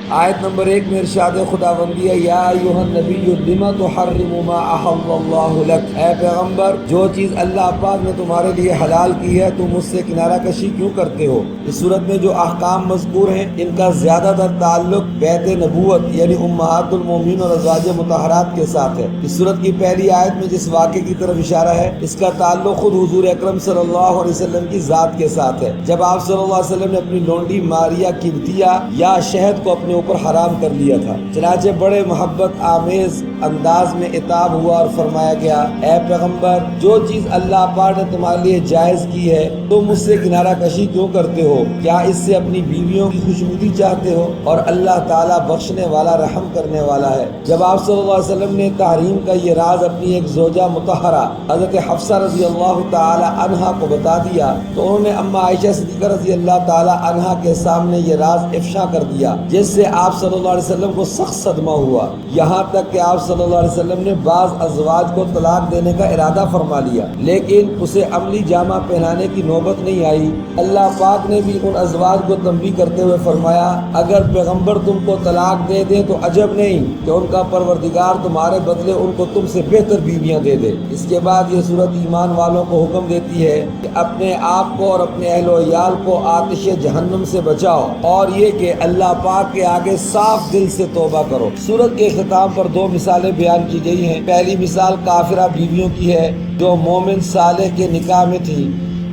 آیت نمبر 1 میں ارشاد خداوندی ہے یا ایھا النبی لم تحرم ما احل اللہ لک، اے پیغمبر جو چیز اللہ پاک نے تمہارے لیے حلال کی ہے تم اس سے کنارہ کشی کیوں کرتے ہو۔ اس صورت میں جو احکام مذکور ہیں ان کا زیادہ تر تعلق بیت نبوت یعنی امہات المومنین اور ازواج مطہرات کے ساتھ ہے۔ اس صورت کی پہلی آیت میں جس واقعے کی طرف اشارہ ہے اس کا تعلق خود حضور اکرم صلی اللہ علیہ وسلم کی ذات کے ساتھ ہے، جب آپ صلی اللہ علیہ وسلم نے اپنی لونڈی ماریا قبطیہ یا شہد کو اپنے اوپر حرام کر لیا تھا۔ چنانچہ بڑے محبت آمیز انداز میں عتاب ہوا اور فرمایا گیا اے پیغمبر جو چیز اللہ پاک نے تمہارے لیے جائز کی ہے تم اس سے کنارہ کشی کیوں کرتے ہو؟ کیا اس سے اپنی بیویوں کی خوشنودی چاہتے ہو؟ اور اللہ تعالیٰ بخشنے والا رحم کرنے والا ہے۔ جب آپ صلی اللہ علیہ وسلم نے تحریم کا یہ راز اپنی ایک زوجہ مطہرہ حضرت حفصہ رضی اللہ تعالی عنہا کو بتا دیا تو انہوں نے اما عائشہ صدیقہ رضی اللہ تعالی عنہا کے سامنے یہ راز افشا کر دیا، جس سے آپ صلی اللہ علیہ وسلم کو سخت صدمہ ہوا، یہاں تک کہ آپ صلی اللہ علیہ وسلم نے بعض ازواج کو طلاق دینے کا ارادہ فرما لیا، لیکن اسے عملی جامہ پہنانے کی نوبت نہیں آئی۔ اللہ پاک نے بھی ان ازواج کو تنبیہ کرتے ہوئے فرمایا اگر پیغمبر تم کو طلاق دے دے تو عجب نہیں کہ ان کا پروردگار تمہارے بدلے ان کو تم سے بہتر بیویاں دے دے۔ اس کے بعد یہ صورت ایمان والوں کو حکم دیتی ہے کہ اپنے آپ کو اور اپنے اہل و عیال کو آتش جہنم سے بچاؤ، اور یہ کہ اللہ پاک کے آگے صاف دل سے توبہ کرو۔ سورت کے اختتام پر 2 مثالیں بیان کی گئی ہیں۔ پہلی مثال کافرہ بیویوں کی ہے جو مومن صالح کے نکاح میں تھی،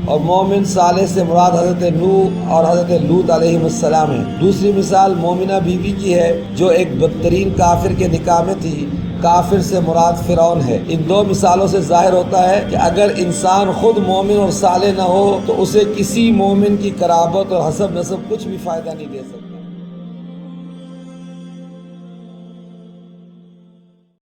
اور مومن صالح سے مراد حضرت نوح اور حضرت لوط علیہ السلام ہیں۔ دوسری مثال مومنہ بیوی کی ہے جو ایک بدترین کافر کے نکاح میں تھی، کافر سے مراد فرعون ہے۔ ان 2 مثالوں سے ظاہر ہوتا ہے کہ اگر انسان خود مومن اور صالح نہ ہو تو اسے کسی مومن کی قرابت اور حسب نسب کچھ بھی فائدہ نہیں دے سکتا۔